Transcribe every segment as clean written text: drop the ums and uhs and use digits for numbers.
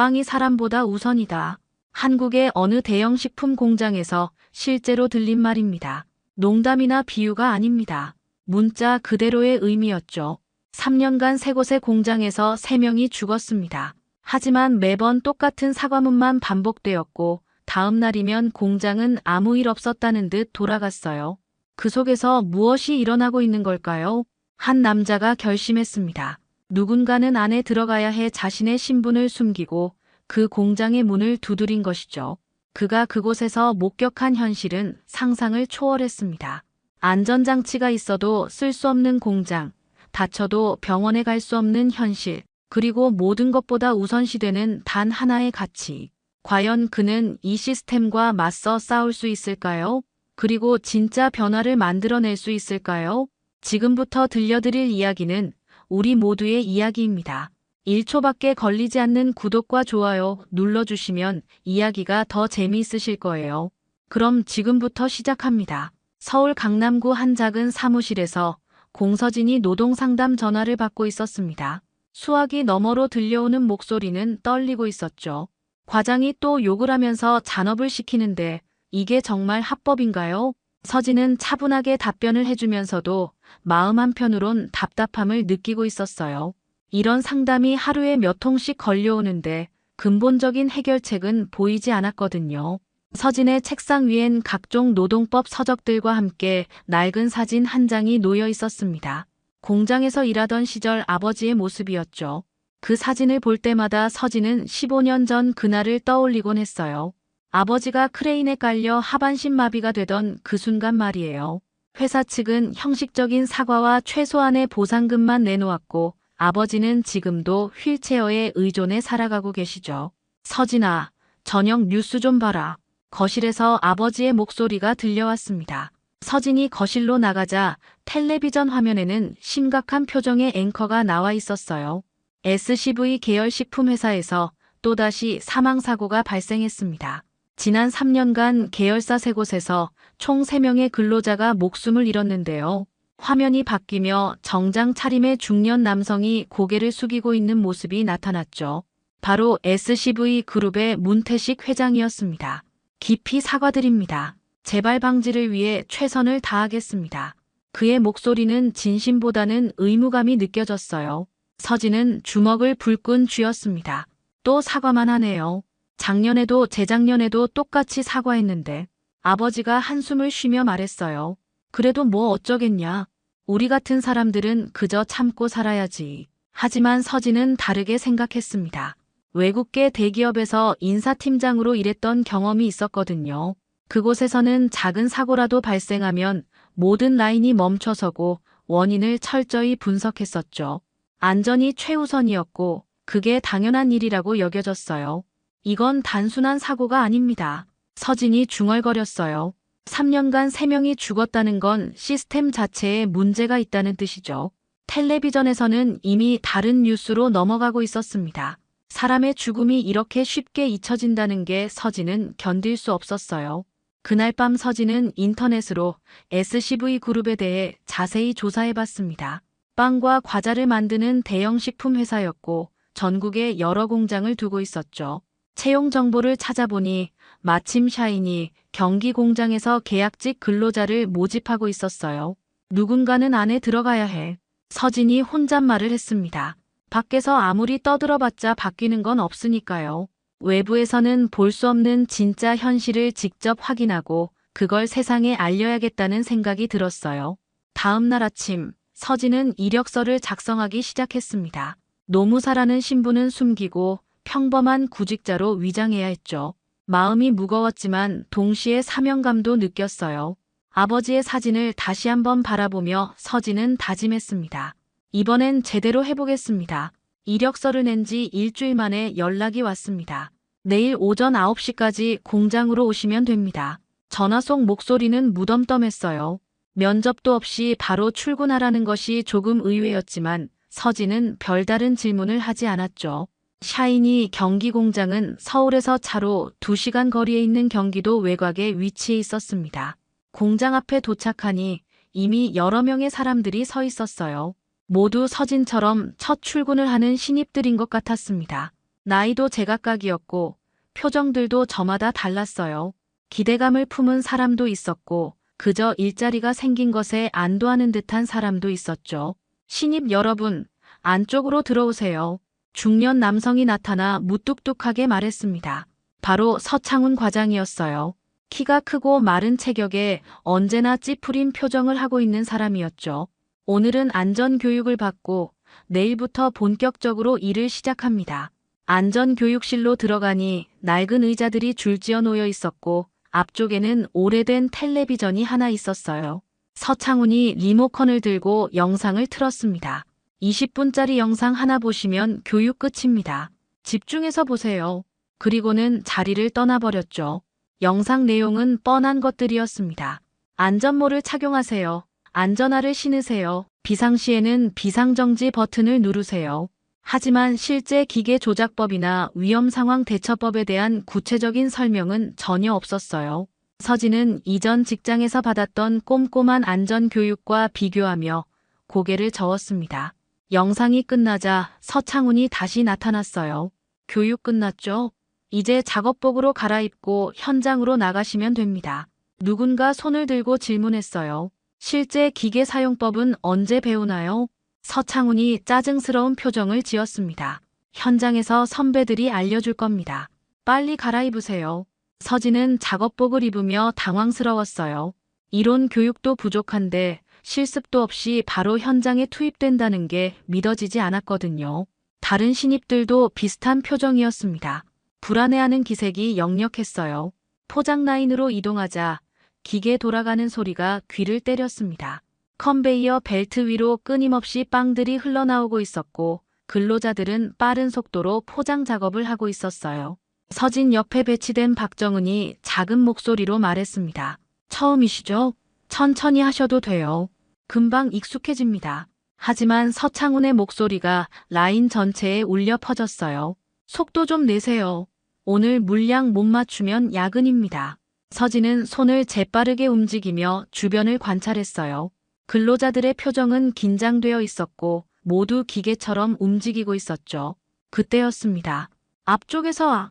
빵이 사람보다 우선이다. 한국의 어느 대형 식품 공장에서 실제로 들린 말입니다. 농담이나 비유가 아닙니다. 문자 그대로의 의미였죠. 3년간 3곳의 공장에서 3명이 죽었습니다. 하지만 매번 똑같은 사과문만 반복되었고 다음 날이면 공장은 아무 일 없었다는 듯 돌아갔어요. 그 속에서 무엇이 일어나고 있는 걸까요? 한 남자가 결심했습니다. 누군가는 안에 들어가야 해 자신의 신분을 숨기고 그 공장의 문을 두드린 것이죠. 그가 그곳에서 목격한 현실은 상상을 초월했습니다. 안전장치가 있어도 쓸 수 없는 공장, 다쳐도 병원에 갈 수 없는 현실, 그리고 모든 것보다 우선시되는 단 하나의 가치. 과연 그는 이 시스템과 맞서 싸울 수 있을까요? 그리고 진짜 변화를 만들어낼 수 있을까요? 지금부터 들려드릴 이야기는 우리 모두의 이야기입니다. 1초밖에 걸리지 않는 구독과 좋아요 눌러주시면 이야기가 더 재미있으실 거예요. 그럼 지금부터 시작합니다. 서울 강남구 한 작은 사무실에서 공서진이 노동상담 전화를 받고 있었습니다. 수화기 너머로 들려오는 목소리는 떨리고 있었죠. 과장이 또 욕을 하면서 잔업을 시키는데 이게 정말 합법인가요? 서진은 차분하게 답변을 해주면서도 마음 한편으론 답답함을 느끼고 있었어요. 이런 상담이 하루에 몇 통씩 걸려오는데 근본적인 해결책은 보이지 않았거든요. 서진의 책상 위엔 각종 노동법 서적들과 함께 낡은 사진 한 장이 놓여 있었습니다. 공장에서 일하던 시절 아버지의 모습이었죠. 그 사진을 볼 때마다 서진은 15년 전 그날을 떠올리곤 했어요. 아버지가 크레인에 깔려 하반신 마비가 되던 그 순간 말이에요. 회사 측은 형식적인 사과와 최소한의 보상금만 내놓았고 아버지는 지금도 휠체어에 의존해 살아가고 계시죠. 서진아, 저녁 뉴스 좀 봐라. 거실에서 아버지의 목소리가 들려왔습니다. 서진이 거실로 나가자 텔레비전 화면에는 심각한 표정의 앵커가 나와 있었어요. SCV 계열 식품회사에서 또다시 사망사고가 발생했습니다. 지난 3년간 계열사 3곳에서 총 3명의 근로자가 목숨을 잃었는데요. 화면이 바뀌며 정장 차림의 중년 남성이 고개를 숙이고 있는 모습이 나타났죠. 바로 SCV 그룹의 문태식 회장이었습니다. 깊이 사과드립니다. 재발 방지를 위해 최선을 다하겠습니다. 그의 목소리는 진심보다는 의무감이 느껴졌어요. 서진은 주먹을 불끈 쥐었습니다. 또 사과만 하네요. 작년에도 재작년에도 똑같이 사과했는데 아버지가 한숨을 쉬며 말했어요. 그래도 뭐 어쩌겠냐. 우리 같은 사람들은 그저 참고 살아야지. 하지만 서진은 다르게 생각했습니다. 외국계 대기업에서 인사팀장으로 일했던 경험이 있었거든요. 그곳에서는 작은 사고라도 발생하면 모든 라인이 멈춰서고 원인을 철저히 분석했었죠. 안전이 최우선이었고 그게 당연한 일이라고 여겨졌어요. 이건 단순한 사고가 아닙니다. 서진이 중얼거렸어요. 3년간 3명이 죽었다는 건 시스템 자체에 문제가 있다는 뜻이죠. 텔레비전에서는 이미 다른 뉴스로 넘어가고 있었습니다. 사람의 죽음이 이렇게 쉽게 잊혀진다는 게 서진은 견딜 수 없었어요. 그날 밤 서진은 인터넷으로 SCV 그룹에 대해 자세히 조사해봤습니다. 빵과 과자를 만드는 대형 식품 회사였고 전국에 여러 공장을 두고 있었죠. 채용 정보를 찾아보니 마침 샤인이 경기 공장에서 계약직 근로자를 모집하고 있었어요. 누군가는 안에 들어가야 해. 서진이 혼잣말을 했습니다. 밖에서 아무리 떠들어봤자 바뀌는 건 없으니까요. 외부에서는 볼 수 없는 진짜 현실을 직접 확인하고 그걸 세상에 알려야겠다는 생각이 들었어요. 다음 날 아침 서진은 이력서를 작성하기 시작했습니다. 노무사라는 신분은 숨기고 평범한 구직자로 위장해야 했죠. 마음이 무거웠지만 동시에 사명감도 느꼈어요. 아버지의 사진을 다시 한번 바라보며 서진은 다짐했습니다. 이번엔 제대로 해보겠습니다. 이력서를 낸 지 일주일 만에 연락이 왔습니다. 내일 오전 9시까지 공장으로 오시면 됩니다. 전화 속 목소리는 무덤덤했어요. 면접도 없이 바로 출근하라는 것이 조금 의외였지만 서진은 별다른 질문을 하지 않았죠. 샤이니 경기 공장은 서울에서 차로 2시간 거리에 있는 경기도 외곽에 위치해 있었습니다. 공장 앞에 도착하니 이미 여러 명의 사람들이 서 있었어요. 모두 서진처럼 첫 출근을 하는 신입들인 것 같았습니다. 나이도 제각각이었고 표정들도 저마다 달랐어요. 기대감을 품은 사람도 있었고 그저 일자리가 생긴 것에 안도하는 듯한 사람도 있었죠. 신입 여러분, 안쪽으로 들어오세요. 중년 남성이 나타나 무뚝뚝하게 말했습니다. 바로 서창훈 과장이었어요. 키가 크고 마른 체격에 언제나 찌푸린 표정을 하고 있는 사람이었죠. 오늘은 안전교육을 받고 내일부터 본격적으로 일을 시작합니다. 안전교육실로 들어가니 낡은 의자들이 줄지어 놓여 있었고 앞쪽에는 오래된 텔레비전이 하나 있었어요. 서창훈이 리모컨을 들고 영상을 틀었습니다. 20분짜리 영상 하나 보시면 교육 끝입니다. 집중해서 보세요. 그리고는 자리를 떠나버렸죠. 영상 내용은 뻔한 것들이었습니다. 안전모를 착용하세요. 안전화를 신으세요. 비상시에는 비상정지 버튼을 누르세요. 하지만 실제 기계 조작법이나 위험상황 대처법에 대한 구체적인 설명은 전혀 없었어요. 서진은 이전 직장에서 받았던 꼼꼼한 안전교육과 비교하며 고개를 저었습니다. 영상이 끝나자 서창훈이 다시 나타났어요. 교육 끝났죠? 이제 작업복으로 갈아입고 현장으로 나가시면 됩니다. 누군가 손을 들고 질문했어요. 실제 기계 사용법은 언제 배우나요? 서창훈이 짜증스러운 표정을 지었습니다. 현장에서 선배들이 알려줄 겁니다. 빨리 갈아입으세요. 서진은 작업복을 입으며 당황스러웠어요. 이론 교육도 부족한데 실습도 없이 바로 현장에 투입된다는 게 믿어지지 않았거든요. 다른 신입들도 비슷한 표정이었습니다. 불안해하는 기색이 역력했어요. 포장 라인으로 이동하자 기계 돌아가는 소리가 귀를 때렸습니다. 컨베이어 벨트 위로 끊임없이 빵들이 흘러나오고 있었고 근로자들은 빠른 속도로 포장 작업을 하고 있었어요. 서진 옆에 배치된 박정은이 작은 목소리로 말했습니다. 처음이시죠? 천천히 하셔도 돼요. 금방 익숙해집니다. 하지만 서창훈의 목소리가 라인 전체에 울려 퍼졌어요. 속도 좀 내세요. 오늘 물량 못 맞추면 야근입니다. 서진은 손을 재빠르게 움직이며 주변을 관찰했어요. 근로자들의 표정은 긴장되어 있었고 모두 기계처럼 움직이고 있었죠. 그때였습니다. 앞쪽에서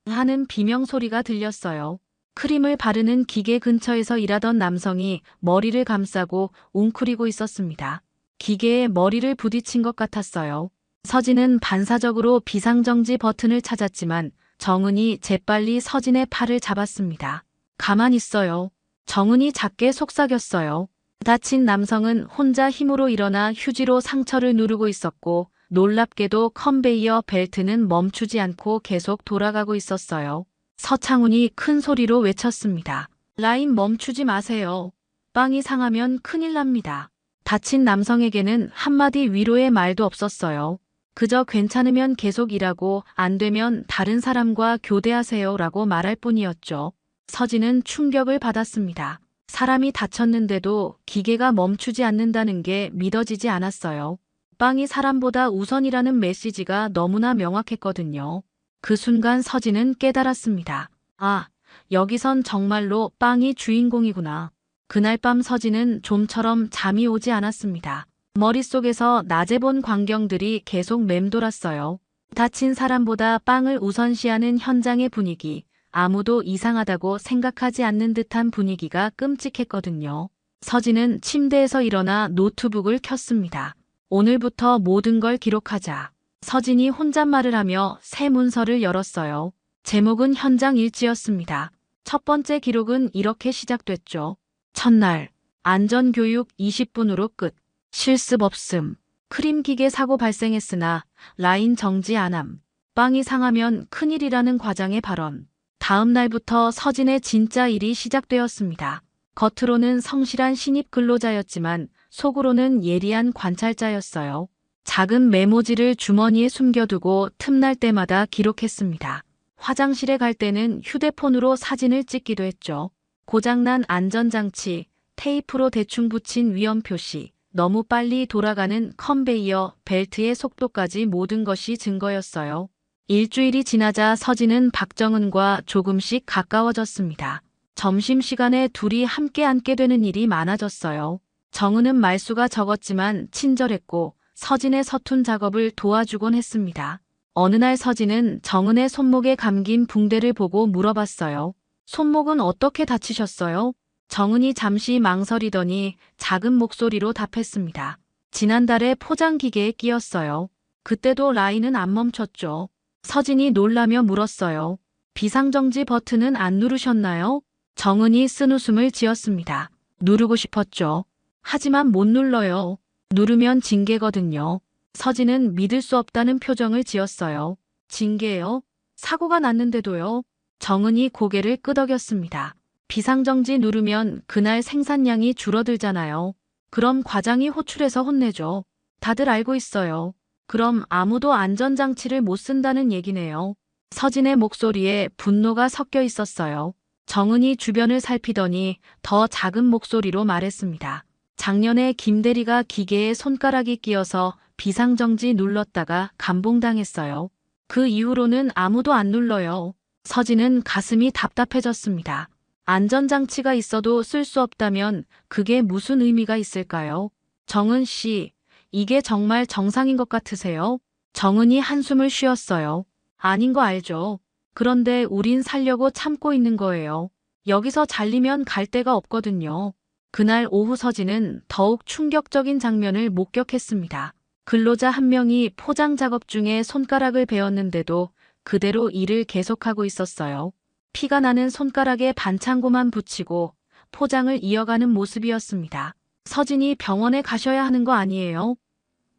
하는 비명소리가 들렸어요. 크림을 바르는 기계 근처에서 일하던 남성이 머리를 감싸고 웅크리고 있었습니다. 기계에 머리를 부딪힌 것 같았어요. 서진은 반사적으로 비상정지 버튼을 찾았지만 정은이 재빨리 서진의 팔을 잡았습니다. 가만 있어요. 정은이 작게 속삭였어요. 다친 남성은 혼자 힘으로 일어나 휴지로 상처를 누르고 있었고 놀랍게도 컨베이어 벨트는 멈추지 않고 계속 돌아가고 있었어요. 서창훈이 큰 소리로 외쳤습니다. 라인 멈추지 마세요. 빵이 상하면 큰일 납니다. 다친 남성에게는 한마디 위로의 말도 없었어요. 그저 괜찮으면 계속 일하고 안 되면 다른 사람과 교대하세요 라고 말할 뿐이었죠. 서진은 충격을 받았습니다. 사람이 다쳤는데도 기계가 멈추지 않는다는 게 믿어지지 않았어요. 빵이 사람보다 우선이라는 메시지가 너무나 명확했거든요. 그 순간 서진은 깨달았습니다. 아, 여기선 정말로 빵이 주인공이구나. 그날 밤 서진은 좀처럼 잠이 오지 않았습니다. 머릿속에서 낮에 본 광경들이 계속 맴돌았어요. 다친 사람보다 빵을 우선시하는 현장의 분위기, 아무도 이상하다고 생각하지 않는 듯한 분위기가 끔찍했거든요. 서진은 침대에서 일어나 노트북을 켰습니다. 오늘부터 모든 걸 기록하자. 서진이 혼잣말을 하며 새 문서를 열었어요. 제목은 현장 일지였습니다. 첫 번째 기록은 이렇게 시작됐죠. 첫날, 안전교육 20분으로 끝. 실습 없음. 크림 기계 사고 발생했으나 라인 정지 안함. 빵이 상하면 큰일이라는 과장의 발언. 다음 날부터 서진의 진짜 일이 시작되었습니다. 겉으로는 성실한 신입 근로자였지만 속으로는 예리한 관찰자였어요. 작은 메모지를 주머니에 숨겨두고 틈날 때마다 기록했습니다. 화장실에 갈 때는 휴대폰으로 사진을 찍기도 했죠. 고장난 안전장치, 테이프로 대충 붙인 위험 표시, 너무 빨리 돌아가는 컨베이어 벨트의 속도까지 모든 것이 증거였어요. 일주일이 지나자 서진은 박정은과 조금씩 가까워졌습니다. 점심시간에 둘이 함께 앉게 되는 일이 많아졌어요. 정은은 말수가 적었지만 친절했고 서진의 서툰 작업을 도와주곤 했습니다. 어느 날 서진은 정은의 손목에 감긴 붕대를 보고 물어봤어요. 손목은 어떻게 다치셨어요? 정은이 잠시 망설이더니 작은 목소리로 답했습니다. 지난달에 포장 기계에 끼었어요. 그때도 라인은 안 멈췄죠. 서진이 놀라며 물었어요. 비상정지 버튼은 안 누르셨나요? 정은이 쓴웃음을 지었습니다. 누르고 싶었죠. 하지만 못 눌러요. 누르면 징계거든요. 서진은 믿을 수 없다는 표정을 지었어요. 징계요? 사고가 났는데도요. 정은이 고개를 끄덕였습니다. 비상정지 누르면 그날 생산량이 줄어들잖아요. 그럼 과장이 호출해서 혼내죠. 다들 알고 있어요. 그럼 아무도 안전장치를 못 쓴다는 얘기네요. 서진의 목소리에 분노가 섞여 있었어요. 정은이 주변을 살피더니 더 작은 목소리로 말했습니다. 작년에 김 대리가 기계에 손가락이 끼어서 비상정지 눌렀다가 감봉당했어요. 그 이후로는 아무도 안 눌러요. 서진은 가슴이 답답해졌습니다. 안전장치가 있어도 쓸 수 없다면 그게 무슨 의미가 있을까요? 정은 씨, 이게 정말 정상인 것 같으세요? 정은이 한숨을 쉬었어요. 아닌 거 알죠? 그런데 우린 살려고 참고 있는 거예요. 여기서 잘리면 갈 데가 없거든요. 그날 오후 서진은 더욱 충격적인 장면을 목격했습니다. 근로자 한 명이 포장 작업 중에 손가락을 베었는데도 그대로 일을 계속하고 있었어요. 피가 나는 손가락에 반창고만 붙이고 포장을 이어가는 모습이었습니다. 서진이 병원에 가셔야 하는 거 아니에요?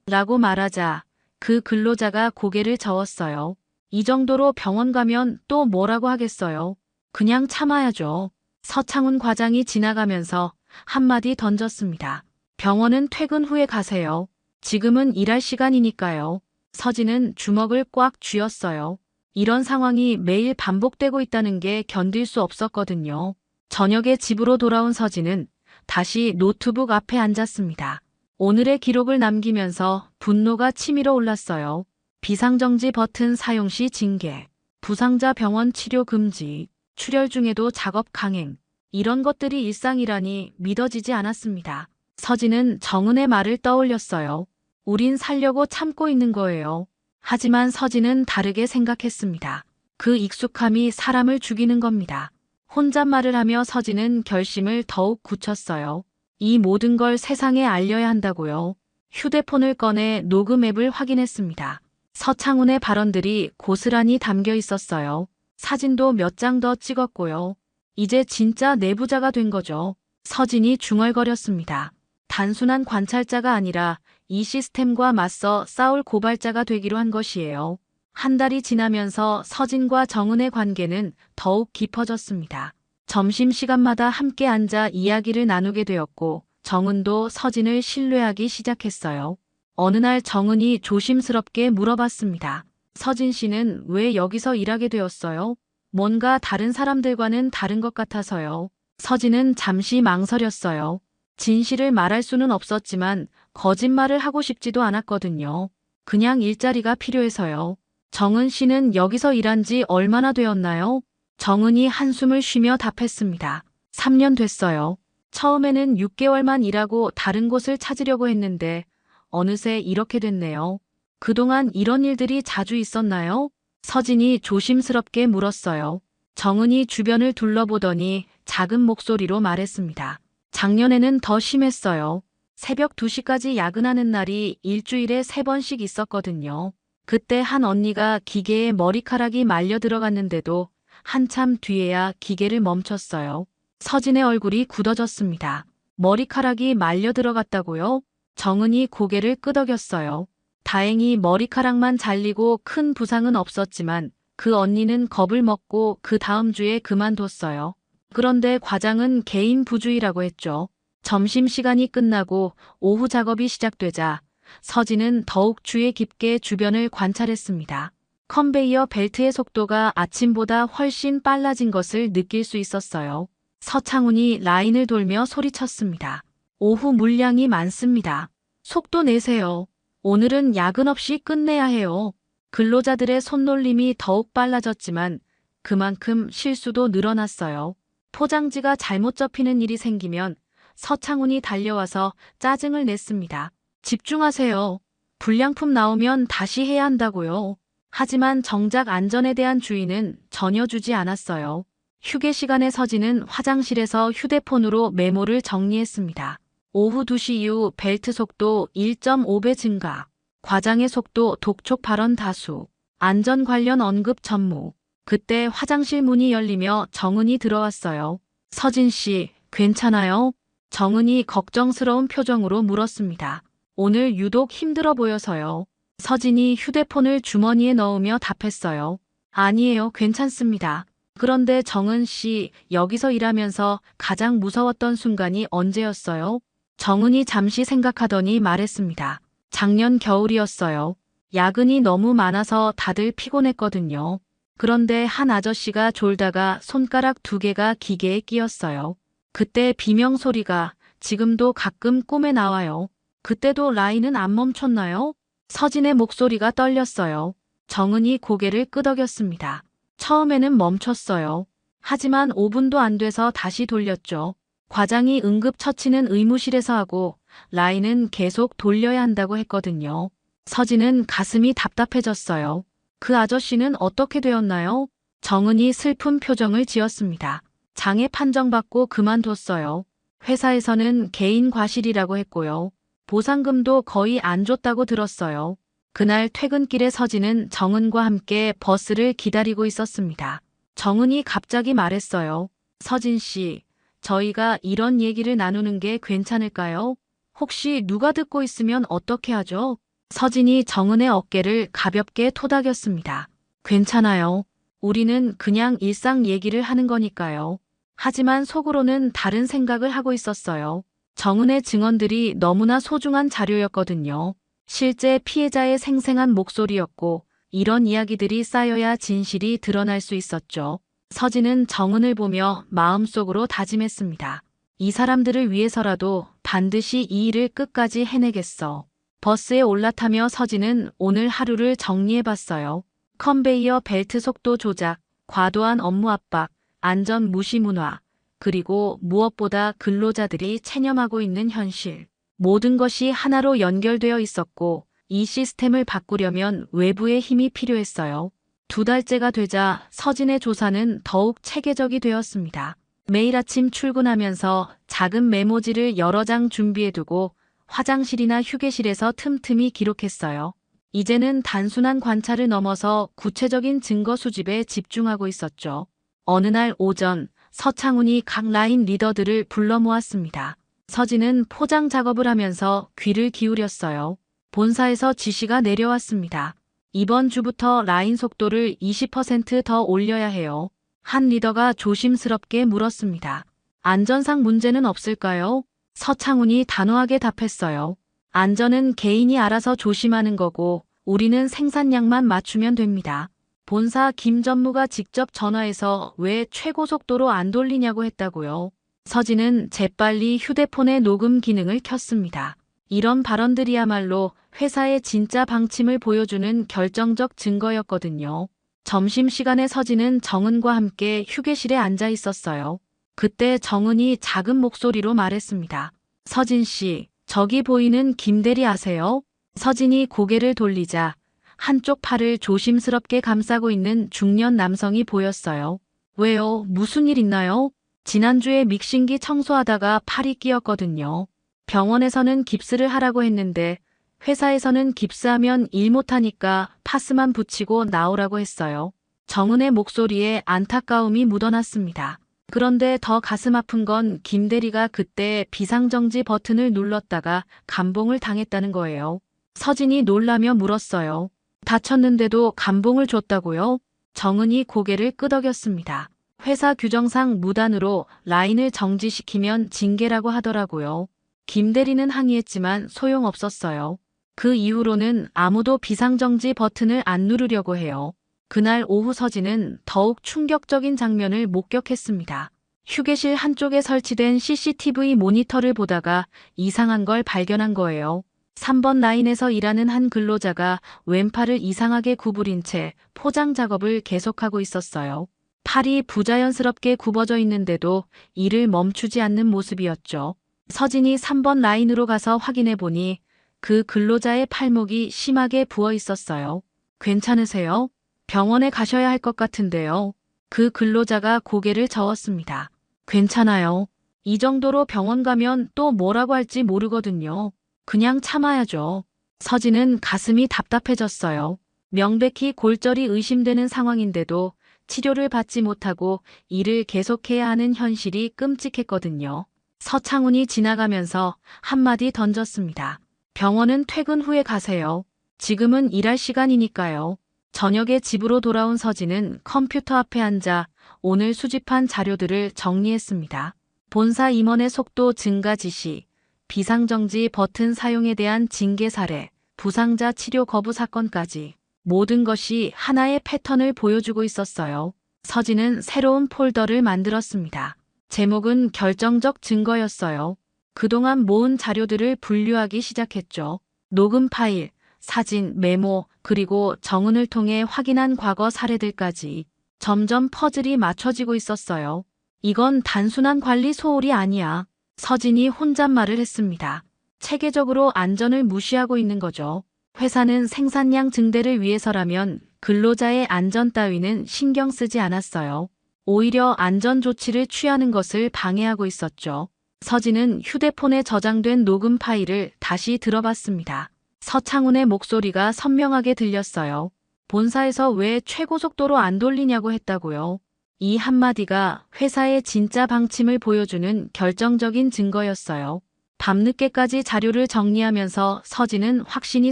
라고 말하자 그 근로자가 고개를 저었어요. 이 정도로 병원 가면 또 뭐라고 하겠어요? 그냥 참아야죠. 서창훈 과장이 지나가면서 한마디 던졌습니다. 병원은 퇴근 후에 가세요. 지금은 일할 시간이니까요. 서진은 주먹을 꽉 쥐었어요. 이런 상황이 매일 반복되고 있다는 게 견딜 수 없었거든요. 저녁에 집으로 돌아온 서진은 다시 노트북 앞에 앉았습니다. 오늘의 기록을 남기면서 분노가 치밀어 올랐어요. 비상정지 버튼 사용 시 징계, 부상자 병원 치료 금지, 출혈 중에도 작업 강행. 이런 것들이 일상이라니 믿어지지 않았습니다. 서진은 정은의 말을 떠올렸어요. 우린 살려고 참고 있는 거예요. 하지만 서진은 다르게 생각했습니다. 그 익숙함이 사람을 죽이는 겁니다. 혼잣말을 하며 서진은 결심을 더욱 굳혔어요. 이 모든 걸 세상에 알려야 한다고요. 휴대폰을 꺼내 녹음 앱을 확인했습니다. 서창훈의 발언들이 고스란히 담겨 있었어요. 사진도 몇 장 더 찍었고요. 이제 진짜 내부자가 된 거죠. 서진이 중얼거렸습니다. 단순한 관찰자가 아니라 이 시스템과 맞서 싸울 고발자가 되기로 한 것이에요. 한 달이 지나면서 서진과 정은의 관계는 더욱 깊어졌습니다. 점심시간마다 함께 앉아 이야기를 나누게 되었고 정은도 서진을 신뢰하기 시작했어요. 어느 날 정은이 조심스럽게 물어봤습니다. 서진 씨는 왜 여기서 일하게 되었어요? 뭔가 다른 사람들과는 다른 것 같아서요. 서진은 잠시 망설였어요. 진실을 말할 수는 없었지만 거짓말을 하고 싶지도 않았거든요. 그냥 일자리가 필요해서요. 정은 씨는 여기서 일한 지 얼마나 되었나요? 정은이 한숨을 쉬며 답했습니다. 3년 됐어요. 처음에는 6개월만 일하고 다른 곳을 찾으려고 했는데 어느새 이렇게 됐네요. 그동안 이런 일들이 자주 있었나요? 서진이 조심스럽게 물었어요. 정은이 주변을 둘러보더니 작은 목소리로 말했습니다. 작년에는 더 심했어요. 새벽 2시까지 야근하는 날이 일주일에 3번씩 있었거든요. 그때 한 언니가 기계에 머리카락이 말려 들어갔는데도 한참 뒤에야 기계를 멈췄어요. 서진의 얼굴이 굳어졌습니다. 머리카락이 말려 들어갔다고요? 정은이 고개를 끄덕였어요. 다행히 머리카락만 잘리고 큰 부상은 없었지만 그 언니는 겁을 먹고 그 다음 주에 그만뒀어요. 그런데 과장은 개인 부주의라고 했죠. 점심시간이 끝나고 오후 작업이 시작되자 서진은 더욱 주의 깊게 주변을 관찰했습니다. 컨베이어 벨트의 속도가 아침보다 훨씬 빨라진 것을 느낄 수 있었어요. 서창훈이 라인을 돌며 소리쳤습니다. 오후 물량이 많습니다. 속도 내세요. 오늘은 야근 없이 끝내야 해요. 근로자들의 손놀림이 더욱 빨라졌지만 그만큼 실수도 늘어났어요. 포장지가 잘못 접히는 일이 생기면 서창훈이 달려와서 짜증을 냈습니다. 집중하세요. 불량품 나오면 다시 해야 한다고요. 하지만 정작 안전에 대한 주의는 전혀 주지 않았어요. 휴게 시간에 서진은 화장실에서 휴대폰으로 메모를 정리했습니다. 오후 2시 이후 벨트 속도 1.5배 증가, 과장의 속도 독촉 발언 다수, 안전 관련 언급 전무. 그때 화장실 문이 열리며 정은이 들어왔어요. 서진 씨, 괜찮아요? 정은이 걱정스러운 표정으로 물었습니다. 오늘 유독 힘들어 보여서요. 서진이 휴대폰을 주머니에 넣으며 답했어요. 아니에요, 괜찮습니다. 그런데 정은 씨, 여기서 일하면서 가장 무서웠던 순간이 언제였어요? 정은이 잠시 생각하더니 말했습니다. 작년 겨울이었어요. 야근이 너무 많아서 다들 피곤했거든요. 그런데 한 아저씨가 졸다가 손가락 2개가 기계에 끼었어요. 그때 비명 소리가 지금도 가끔 꿈에 나와요. 그때도 라인은 안 멈췄나요? 서진의 목소리가 떨렸어요. 정은이 고개를 끄덕였습니다. 처음에는 멈췄어요. 하지만 5분도 안 돼서 다시 돌렸죠. 과장이 응급처치는 의무실에서 하고 라인은 계속 돌려야 한다고 했거든요. 서진은 가슴이 답답해졌어요. 그 아저씨는 어떻게 되었나요? 정은이 슬픈 표정을 지었습니다. 장애 판정받고 그만뒀어요. 회사에서는 개인 과실이라고 했고요. 보상금도 거의 안 줬다고 들었어요. 그날 퇴근길에 서진은 정은과 함께 버스를 기다리고 있었습니다. 정은이 갑자기 말했어요. 서진 씨, 저희가 이런 얘기를 나누는 게 괜찮을까요? 혹시 누가 듣고 있으면 어떻게 하죠? 서진이 정은의 어깨를 가볍게 토닥였습니다. 괜찮아요. 우리는 그냥 일상 얘기를 하는 거니까요. 하지만 속으로는 다른 생각을 하고 있었어요. 정은의 증언들이 너무나 소중한 자료였거든요. 실제 피해자의 생생한 목소리였고 이런 이야기들이 쌓여야 진실이 드러날 수 있었죠. 서진은 정은을 보며 마음속으로 다짐했습니다. 이 사람들을 위해서라도 반드시 이 일을 끝까지 해내겠어. 버스에 올라타며 서진은 오늘 하루를 정리해봤어요. 컨베이어 벨트 속도 조작, 과도한 업무 압박, 안전 무시 문화, 그리고 무엇보다 근로자들이 체념하고 있는 현실. 모든 것이 하나로 연결되어 있었고 이 시스템을 바꾸려면 외부의 힘이 필요했어요. 2달째가 되자 서진의 조사는 더욱 체계적이 되었습니다. 매일 아침 출근하면서 작은 메모지를 여러 장 준비해두고 화장실이나 휴게실에서 틈틈이 기록했어요. 이제는 단순한 관찰을 넘어서 구체적인 증거 수집에 집중하고 있었죠. 어느 날 오전 서창훈이 각 라인 리더들을 불러 모았습니다. 서진은 포장 작업을 하면서 귀를 기울였어요. 본사에서 지시가 내려왔습니다. 이번 주부터 라인 속도를 20%더 올려야 해요. 한 리더가 조심스럽게 물었습니다. 안전상 문제는 없을까요? 서창훈이 단호하게 답했어요. 안전은 개인이 알아서 조심하는 거고 우리는 생산량만 맞추면 됩니다. 본사 김 전무가 직접 전화해서 왜 최고 속도로 안 돌리냐고 했다고요. 서진은 재빨리 휴대폰의 녹음 기능을 켰습니다. 이런 발언들이야말로 회사의 진짜 방침을 보여주는 결정적 증거였거든요. 점심시간에 서진은 정은과 함께 휴게실에 앉아 있었어요. 그때 정은이 작은 목소리로 말했습니다. 서진 씨, 저기 보이는 김대리 아세요? 서진이 고개를 돌리자 한쪽 팔을 조심스럽게 감싸고 있는 중년 남성이 보였어요. 왜요? 무슨 일 있나요? 지난주에 믹싱기 청소하다가 팔이 끼었거든요. 병원에서는 깁스를 하라고 했는데 회사에서는 깁스하면 일 못하니까 파스만 붙이고 나오라고 했어요. 정은의 목소리에 안타까움이 묻어났습니다. 그런데 더 가슴 아픈 건 김 대리가 그때 비상정지 버튼을 눌렀다가 감봉을 당했다는 거예요. 서진이 놀라며 물었어요. 다쳤는데도 감봉을 줬다고요? 정은이 고개를 끄덕였습니다. 회사 규정상 무단으로 라인을 정지시키면 징계라고 하더라고요. 김 대리는 항의했지만 소용없었어요. 그 이후로는 아무도 비상정지 버튼을 안 누르려고 해요. 그날 오후 서진은 더욱 충격적인 장면을 목격했습니다. 휴게실 한쪽에 설치된 CCTV 모니터를 보다가 이상한 걸 발견한 거예요. 3번 라인에서 일하는 한 근로자가 왼팔을 이상하게 구부린 채 포장 작업을 계속하고 있었어요. 팔이 부자연스럽게 굽어져 있는데도 일을 멈추지 않는 모습이었죠. 서진이 3번 라인으로 가서 확인해 보니 그 근로자의 팔목이 심하게 부어 있었어요. 괜찮으세요? 병원에 가셔야 할 것 같은데요. 그 근로자가 고개를 저었습니다. 괜찮아요. 이 정도로 병원 가면 또 뭐라고 할지 모르거든요. 그냥 참아야죠. 서진은 가슴이 답답해졌어요. 명백히 골절이 의심되는 상황인데도 치료를 받지 못하고 일을 계속해야 하는 현실이 끔찍했거든요. 서창훈이 지나가면서 한마디 던졌습니다. 병원은 퇴근 후에 가세요. 지금은 일할 시간이니까요. 저녁에 집으로 돌아온 서진은 컴퓨터 앞에 앉아 오늘 수집한 자료들을 정리했습니다. 본사 임원의 속도 증가 지시, 비상정지 버튼 사용에 대한 징계 사례, 부상자 치료 거부 사건까지 모든 것이 하나의 패턴을 보여주고 있었어요. 서진은 새로운 폴더를 만들었습니다. 제목은 결정적 증거였어요. 그동안 모은 자료들을 분류하기 시작했죠. 녹음 파일, 사진, 메모, 그리고 정은을 통해 확인한 과거 사례들까지 점점 퍼즐이 맞춰지고 있었어요. 이건 단순한 관리 소홀이 아니야. 서진이 혼잣말을 했습니다. 체계적으로 안전을 무시하고 있는 거죠. 회사는 생산량 증대를 위해서라면 근로자의 안전 따위는 신경 쓰지 않았어요. 오히려 안전 조치를 취하는 것을 방해하고 있었죠. 서진은 휴대폰에 저장된 녹음 파일을 다시 들어봤습니다. 서창훈의 목소리가 선명하게 들렸어요. 본사에서 왜 최고 속도로 안 돌리냐고 했다고요. 이 한마디가 회사의 진짜 방침을 보여주는 결정적인 증거였어요. 밤늦게까지 자료를 정리하면서 서진은 확신이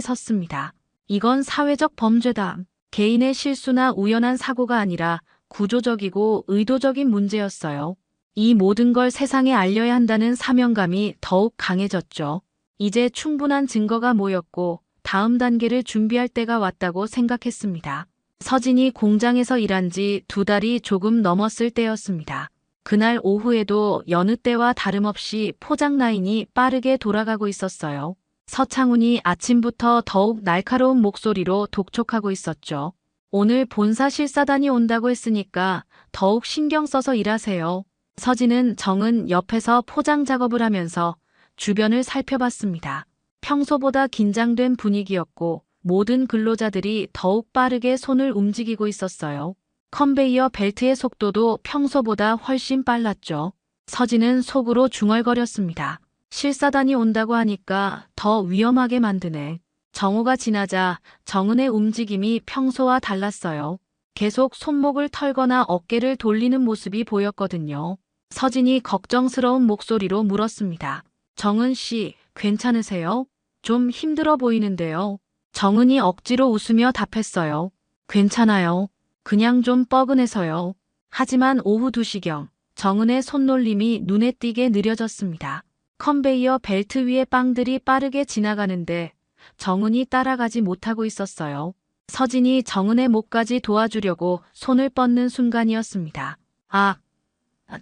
섰습니다. 이건 사회적 범죄다. 개인의 실수나 우연한 사고가 아니라 구조적이고 의도적인 문제였어요. 이 모든 걸 세상에 알려야 한다는 사명감이 더욱 강해졌죠. 이제 충분한 증거가 모였고 다음 단계를 준비할 때가 왔다고 생각했습니다. 서진이 공장에서 일한 지 2달이 조금 넘었을 때였습니다. 그날 오후에도 여느 때와 다름없이 포장 라인이 빠르게 돌아가고 있었어요. 서창훈이 아침부터 더욱 날카로운 목소리로 독촉하고 있었죠. 오늘 본사 실사단이 온다고 했으니까 더욱 신경 써서 일하세요. 서진은 정은 옆에서 포장 작업을 하면서 주변을 살펴봤습니다. 평소보다 긴장된 분위기였고 모든 근로자들이 더욱 빠르게 손을 움직이고 있었어요. 컨베이어 벨트의 속도도 평소보다 훨씬 빨랐죠. 서진은 속으로 중얼거렸습니다. 실사단이 온다고 하니까 더 위험하게 만드네. 정오가 지나자 정은의 움직임이 평소와 달랐어요. 계속 손목을 털거나 어깨를 돌리는 모습이 보였거든요. 서진이 걱정스러운 목소리로 물었습니다. 정은 씨, 괜찮으세요? 좀 힘들어 보이는데요. 정은이 억지로 웃으며 답했어요. 괜찮아요. 그냥 좀 뻐근해서요. 하지만 오후 2시경 정은의 손놀림이 눈에 띄게 느려졌습니다. 컨베이어 벨트 위에 빵들이 빠르게 지나가는데 정은이 따라가지 못하고 있었어요. 서진이 정은의 목까지 도와주려고 손을 뻗는 순간이었습니다. 아!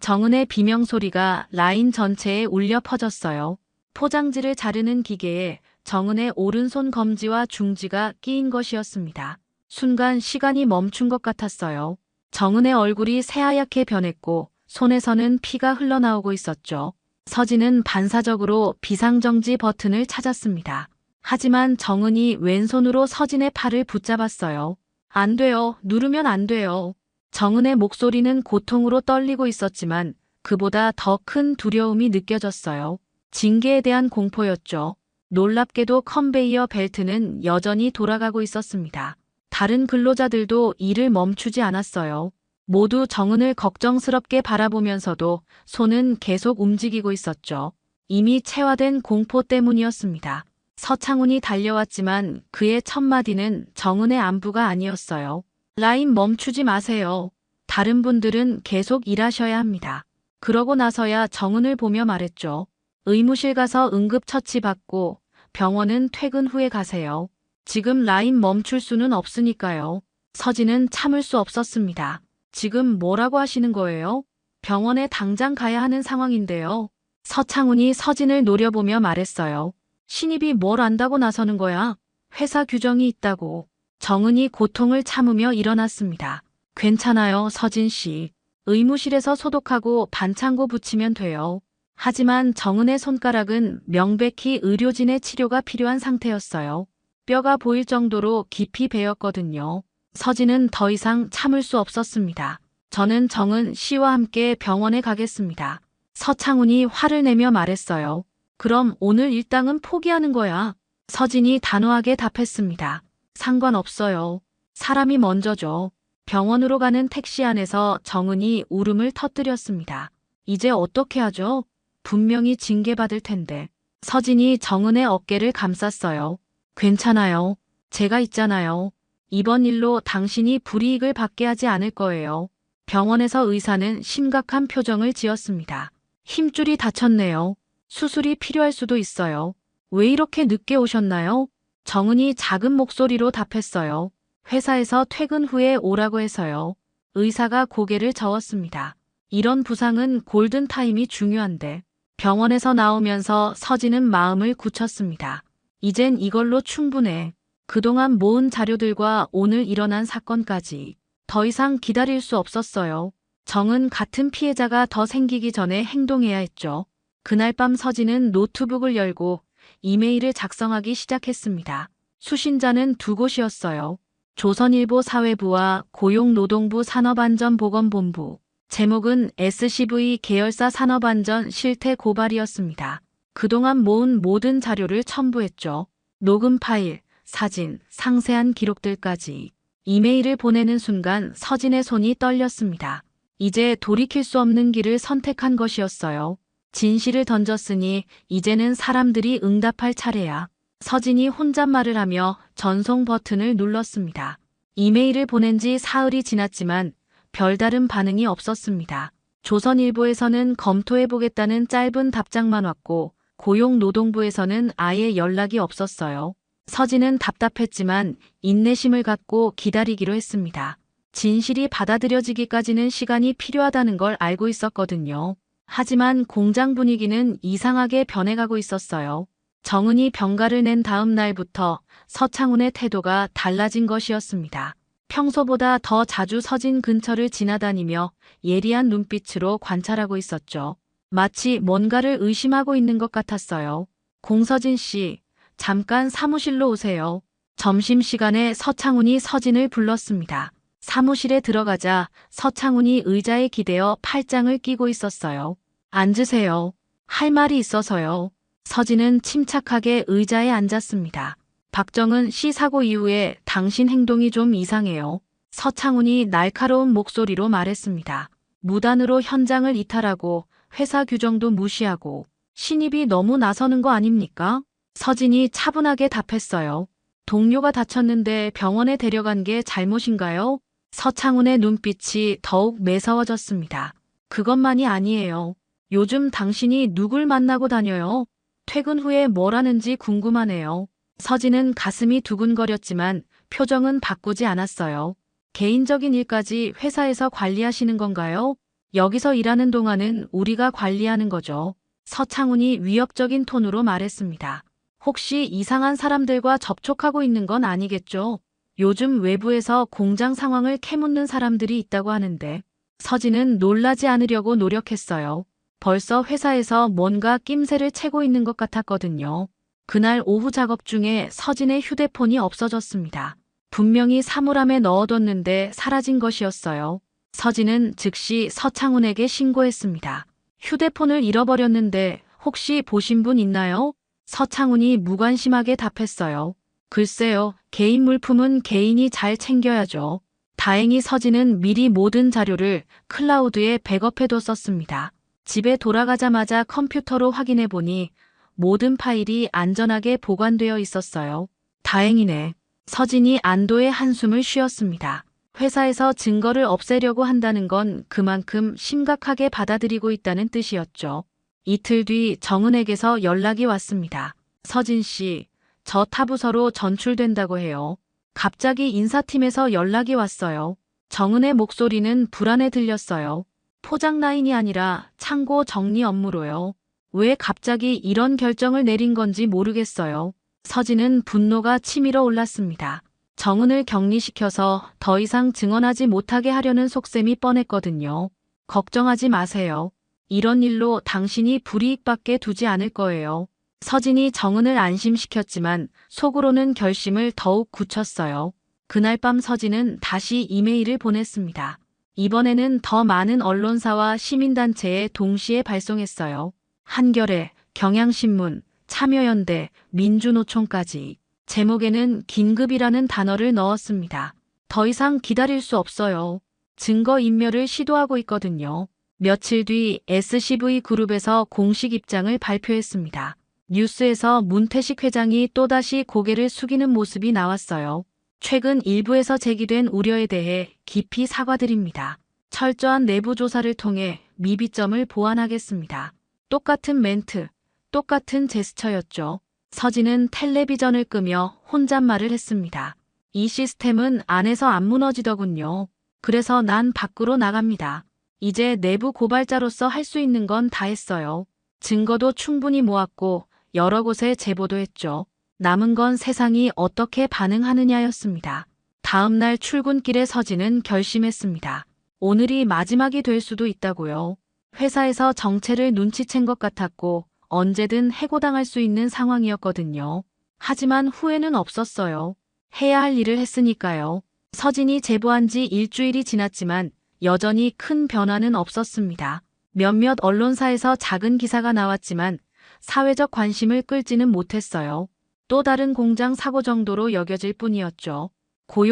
정은의 비명소리가 라인 전체에 울려 퍼졌어요. 포장지를 자르는 기계에 정은의 오른손 검지와 중지가 끼인 것이었습니다. 순간 시간이 멈춘 것 같았어요. 정은의 얼굴이 새하얗게 변했고 손에서는 피가 흘러나오고 있었죠. 서진은 반사적으로 비상정지 버튼을 찾았습니다. 하지만 정은이 왼손으로 서진의 팔을 붙잡았어요. 안 돼요. 누르면 안 돼요. 정은의 목소리는 고통으로 떨리고 있었지만 그보다 더 큰 두려움이 느껴졌어요. 징계에 대한 공포였죠. 놀랍게도 컨베이어 벨트는 여전히 돌아가고 있었습니다. 다른 근로자들도 일을 멈추지 않았어요. 모두 정은을 걱정스럽게 바라보면서도 손은 계속 움직이고 있었죠. 이미 체화된 공포 때문이었습니다. 서창훈이 달려왔지만 그의 첫 마디는 정은의 안부가 아니었어요. 라인 멈추지 마세요. 다른 분들은 계속 일하셔야 합니다. 그러고 나서야 정은을 보며 말했죠. 의무실 가서 응급처치 받고 병원은 퇴근 후에 가세요. 지금 라인 멈출 수는 없으니까요. 서진은 참을 수 없었습니다. 지금 뭐라고 하시는 거예요? 병원에 당장 가야 하는 상황인데요. 서창훈이 서진을 노려보며 말했어요. 신입이 뭘 안다고 나서는 거야? 회사 규정이 있다고. 정은이 고통을 참으며 일어났습니다. 괜찮아요, 서진 씨. 의무실에서 소독하고 반창고 붙이면 돼요. 하지만 정은의 손가락은 명백히 의료진의 치료가 필요한 상태였어요. 뼈가 보일 정도로 깊이 베었거든요. 서진은 더 이상 참을 수 없었습니다. 저는 정은 씨와 함께 병원에 가겠습니다. 서창훈이 화를 내며 말했어요. 그럼 오늘 일당은 포기하는 거야. 서진이 단호하게 답했습니다. 상관없어요. 사람이 먼저죠. 병원으로 가는 택시 안에서 정은이 울음을 터뜨렸습니다. 이제 어떻게 하죠? 분명히 징계받을 텐데. 서진이 정은의 어깨를 감쌌어요. 괜찮아요. 제가 있잖아요. 이번 일로 당신이 불이익을 받게 하지 않을 거예요. 병원에서 의사는 심각한 표정을 지었습니다. 힘줄이 다쳤네요. 수술이 필요할 수도 있어요. 왜 이렇게 늦게 오셨나요? 정은이 작은 목소리로 답했어요. 회사에서 퇴근 후에 오라고 해서요. 의사가 고개를 저었습니다. 이런 부상은 골든타임이 중요한데. 병원에서 나오면서 서진은 마음을 굳혔습니다. 이젠 이걸로 충분해. 그동안 모은 자료들과 오늘 일어난 사건까지 더 이상 기다릴 수 없었어요. 정은 같은 피해자가 더 생기기 전에 행동해야 했죠. 그날 밤 서진은 노트북을 열고 이메일을 작성하기 시작했습니다. 수신자는 두 곳이었어요. 조선일보 사회부와 고용노동부 산업안전보건본부. 제목은 SCV 계열사 산업안전 실태 고발이었습니다. 그동안 모은 모든 자료를 첨부했죠. 녹음 파일, 사진, 상세한 기록들까지. 이메일을 보내는 순간 서진의 손이 떨렸습니다. 이제 돌이킬 수 없는 길을 선택한 것이었어요. 진실을 던졌으니 이제는 사람들이 응답할 차례야. 서진이 혼잣말을 하며 전송 버튼을 눌렀습니다. 이메일을 보낸 지 사흘이 지났지만 별다른 반응이 없었습니다. 조선일보에서는 검토해보겠다는 짧은 답장만 왔고 고용노동부에서는 아예 연락이 없었어요. 서진은 답답했지만 인내심을 갖고 기다리기로 했습니다. 진실이 받아들여지기까지는 시간이 필요하다는 걸 알고 있었거든요. 하지만 공장 분위기는 이상하게 변해가고 있었어요. 정은이 병가를 낸 다음 날부터 서창훈의 태도가 달라진 것이었습니다. 평소보다 더 자주 서진 근처를 지나다니며 예리한 눈빛으로 관찰하고 있었죠. 마치 뭔가를 의심하고 있는 것 같았어요. 공서진 씨, 잠깐 사무실로 오세요. 점심시간에 서창훈이 서진을 불렀습니다. 사무실에 들어가자 서창훈이 의자에 기대어 팔짱을 끼고 있었어요. 앉으세요. 할 말이 있어서요. 서진은 침착하게 의자에 앉았습니다. 박정은 씨 사고 이후에 당신 행동이 좀 이상해요. 서창훈이 날카로운 목소리로 말했습니다. 무단으로 현장을 이탈하고 회사 규정도 무시하고 신입이 너무 나서는 거 아닙니까? 서진이 차분하게 답했어요. 동료가 다쳤는데 병원에 데려간 게 잘못인가요? 서창훈의 눈빛이 더욱 매서워졌습니다. 그것만이 아니에요. 요즘 당신이 누굴 만나고 다녀요? 퇴근 후에 뭘 하는지 궁금하네요. 서진은 가슴이 두근거렸지만 표정은 바꾸지 않았어요. 개인적인 일까지 회사에서 관리하시는 건가요? 여기서 일하는 동안은 우리가 관리하는 거죠. 서창훈이 위협적인 톤으로 말했습니다. 혹시 이상한 사람들과 접촉하고 있는 건 아니겠죠? 요즘 외부에서 공장 상황을 캐묻는 사람들이 있다고 하는데. 서진은 놀라지 않으려고 노력했어요. 벌써 회사에서 뭔가 낌새를 채고 있는 것 같았거든요. 그날 오후 작업 중에 서진의 휴대폰이 없어졌습니다. 분명히 사물함에 넣어뒀는데 사라진 것이었어요. 서진은 즉시 서창훈에게 신고했습니다. 휴대폰을 잃어버렸는데 혹시 보신 분 있나요? 서창훈이 무관심하게 답했어요. 글쎄요, 개인 물품은 개인이 잘 챙겨야죠. 다행히 서진은 미리 모든 자료를 클라우드에 백업해뒀었습니다. 집에 돌아가자마자 컴퓨터로 확인해 보니 모든 파일이 안전하게 보관되어 있었어요. 다행이네. 서진이 안도의 한숨을 쉬었습니다. 회사에서 증거를 없애려고 한다는 건 그만큼 심각하게 받아들이고 있다는 뜻이었죠. 이틀 뒤 정은에게서 연락이 왔습니다. 서진 씨, 저 타부서로 전출된다고 해요. 갑자기 인사팀에서 연락이 왔어요. 정은의 목소리는 불안해 들렸어요. 포장 라인이 아니라 창고 정리 업무로요. 왜 갑자기 이런 결정을 내린 건지 모르겠어요. 서진은 분노가 치밀어 올랐습니다. 정은을 격리시켜서 더 이상 증언하지 못하게 하려는 속셈이 뻔했거든요. 걱정하지 마세요. 이런 일로 당신이 불이익받게 두지 않을 거예요. 서진이 정은을 안심시켰지만 속으로는 결심을 더욱 굳혔어요. 그날 밤 서진은 다시 이메일을 보냈습니다. 이번에는 더 많은 언론사와 시민단체에 동시에 발송했어요. 한겨레, 경향신문, 참여연대, 민주노총까지. 제목에는 긴급이라는 단어를 넣었습니다. 더 이상 기다릴 수 없어요. 증거인멸을 시도하고 있거든요. 며칠 뒤 SCV그룹에서 공식 입장을 발표했습니다. 뉴스에서 문태식 회장이 또다시 고개를 숙이는 모습이 나왔어요. 최근 일부에서 제기된 우려에 대해 깊이 사과드립니다. 철저한 내부 조사를 통해 미비점을 보완하겠습니다. 똑같은 멘트, 똑같은 제스처였죠. 서진은 텔레비전을 끄며 혼잣말을 했습니다. 이 시스템은 안에서 안 무너지더군요. 그래서 난 밖으로 나갑니다. 이제 내부 고발자로서 할 수 있는 건 다 했어요. 증거도 충분히 모았고 여러 곳에 제보도 했죠. 남은 건 세상이 어떻게 반응하느냐였습니다. 다음 날 출근길에 서진은 결심했습니다. 오늘이 마지막이 될 수도 있다고요. 회사에서 정체를 눈치챈 것 같았고 언제든 해고당할 수 있는 상황이었거든요. 하지만 후회는 없었어요. 해야 할 일을 했으니까요. 서진이 제보한 지 일주일이 지났지만 여전히 큰 변화는 없었습니다. 몇몇 언론사에서 작은 기사가 나왔지만 사회적 관심을 끌지는 못했어요. 또 다른 공장 사고 정도로 여겨질 뿐이었죠.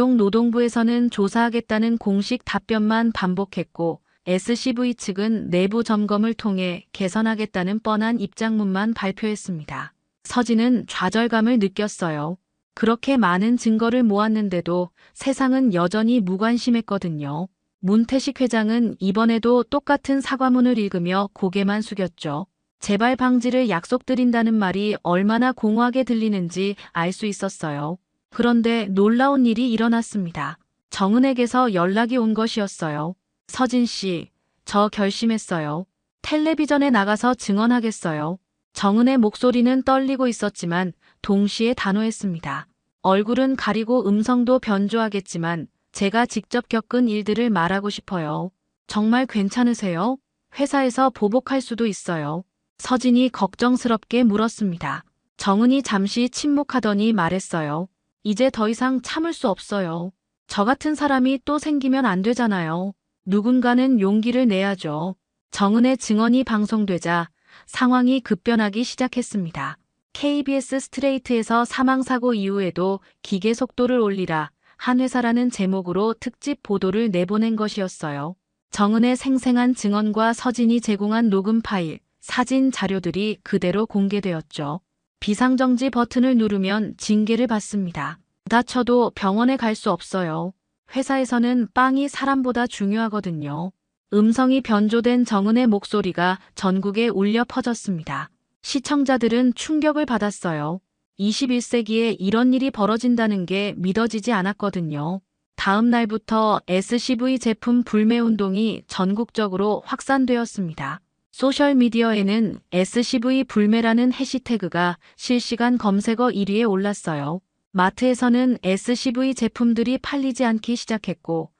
고용노동부에서는 조사하겠다는 공식 답변만 반복했고 SCV 측은 내부 점검을 통해 개선하겠다는 뻔한 입장문만 발표했습니다. 서진은 좌절감을 느꼈어요. 그렇게 많은 증거를 모았는데도 세상은 여전히 무관심했거든요. 문태식 회장은 이번에도 똑같은 사과문을 읽으며 고개만 숙였죠. 재발 방지를 약속드린다는 말이 얼마나 공허하게 들리는지 알 수 있었어요. 그런데 놀라운 일이 일어났습니다. 정은에게서 연락이 온 것이었어요. 서진 씨, 저 결심했어요. 텔레비전에 나가서 증언하겠어요. 정은의 목소리는 떨리고 있었지만 동시에 단호했습니다. 얼굴은 가리고 음성도 변조하겠지만 제가 직접 겪은 일들을 말하고 싶어요. 정말 괜찮으세요? 회사에서 보복할 수도 있어요. 서진이 걱정스럽게 물었습니다. 정은이 잠시 침묵하더니 말했어요. 이제 더 이상 참을 수 없어요. 저 같은 사람이 또 생기면 안 되잖아요. 누군가는 용기를 내야죠. 정은의 증언이 방송되자 상황이 급변하기 시작했습니다. KBS 스트레이트에서 사망사고 이후에도 기계 속도를 올리라 한 회사라는 제목으로 특집 보도를 내보낸 것이었어요. 정은의 생생한 증언과 서진이 제공한 녹음 파일, 사진 자료들이 그대로 공개되었죠. 비상정지 버튼을 누르면 징계를 받습니다. 다쳐도 병원에 갈 수 없어요. 회사에서는 빵이 사람보다 중요하거든요. 음성이 변조된 정은의 목소리가 전국에 울려 퍼졌습니다. 시청자들은 충격을 받았어요. 21세기에 이런 일이 벌어진다는 게 믿어지지 않았거든요. 다음 날부터 SCV 제품 불매 운동이 전국적으로 확산되었습니다. 소셜미디어에는 SCV 불매라는 해시태그가 실시간 검색어 1위에 올랐어요. 마트에서는 SCV 제품들이 팔리지 않기 시작했고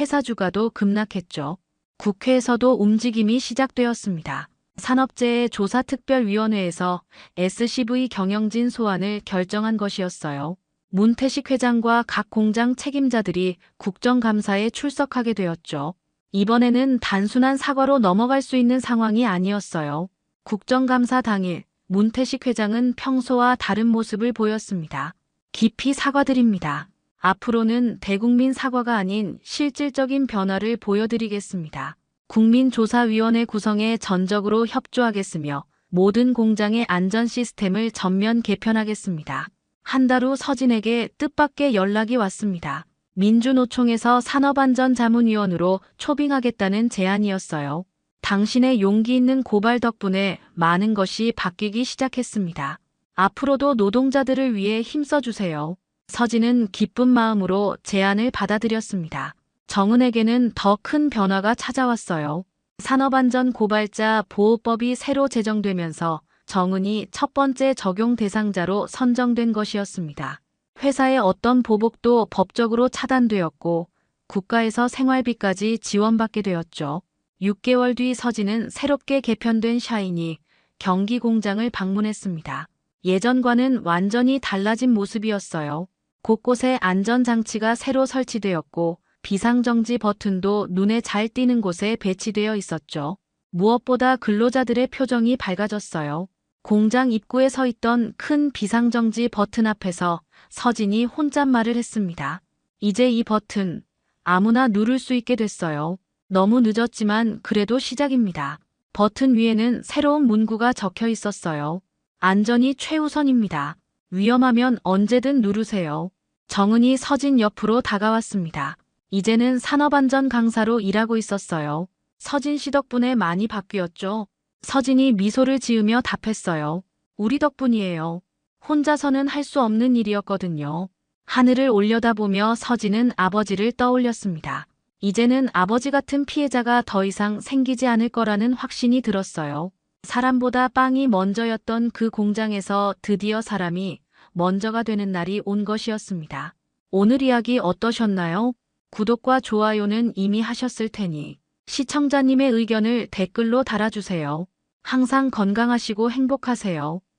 회사 주가도 급락했죠. 국회에서도 움직임이 시작되었습니다. 산업재해 조사특별위원회에서 SCV 경영진 소환을 결정한 것이었어요. 문태식 회장과 각 공장 책임자들이 국정감사에 출석하게 되었죠. 이번에는 단순한 사과로 넘어갈 수 있는 상황이 아니었어요. 국정감사 당일 문태식 회장은 평소와 다른 모습을 보였습니다. 깊이 사과드립니다. 앞으로는 대국민 사과가 아닌 실질적인 변화를 보여드리겠습니다. 국민조사위원회 구성에 전적으로 협조하겠으며 모든 공장의 안전 시스템을 전면 개편하겠습니다. 한 달 후 서진에게 뜻밖의 연락이 왔습니다. 민주노총에서 산업안전자문위원으로 초빙하겠다는 제안이었어요. 당신의 용기 있는 고발 덕분에 많은 것이 바뀌기 시작했습니다. 앞으로도 노동자들을 위해 힘써주세요. 서진은 기쁜 마음으로 제안을 받아들였습니다. 정은에게는 더 큰 변화가 찾아왔어요. 산업안전 고발자 보호법이 새로 제정되면서 정은이 첫 번째 적용 대상자로 선정된 것이었습니다. 회사의 어떤 보복도 법적으로 차단되었고 국가에서 생활비까지 지원받게 되었죠. 6개월 뒤 서진은 새롭게 개편된 샤이니 경기 공장을 방문했습니다. 예전과는 완전히 달라진 모습이었어요. 곳곳에 안전장치가 새로 설치되었고 비상정지 버튼도 눈에 잘 띄는 곳에 배치되어 있었죠. 무엇보다 근로자들의 표정이 밝아졌어요. 공장 입구에 서 있던 큰 비상정지 버튼 앞에서 서진이 혼잣말을 했습니다. 이제 이 버튼 아무나 누를 수 있게 됐어요. 너무 늦었지만 그래도 시작입니다. 버튼 위에는 새로운 문구가 적혀 있었어요. 안전이 최우선입니다. 위험하면 언제든 누르세요. 정은이 서진 옆으로 다가왔습니다. 이제는 산업안전 강사로 일하고 있었어요. 서진 씨 덕분에 많이 바뀌었죠. 서진이 미소를 지으며 답했어요. 우리 덕분이에요. 혼자서는 할 수 없는 일이었거든요. 하늘을 올려다보며 서진은 아버지를 떠올렸습니다. 이제는 아버지 같은 피해자가 더 이상 생기지 않을 거라는 확신이 들었어요. 사람보다 빵이 먼저였던 그 공장에서 드디어 사람이 먼저가 되는 날이 온 것이었습니다. 오늘 이야기 어떠셨나요? 구독과 좋아요는 이미 하셨을 테니 시청자님의 의견을 댓글로 달아주세요. 항상 건강하시고 행복하세요.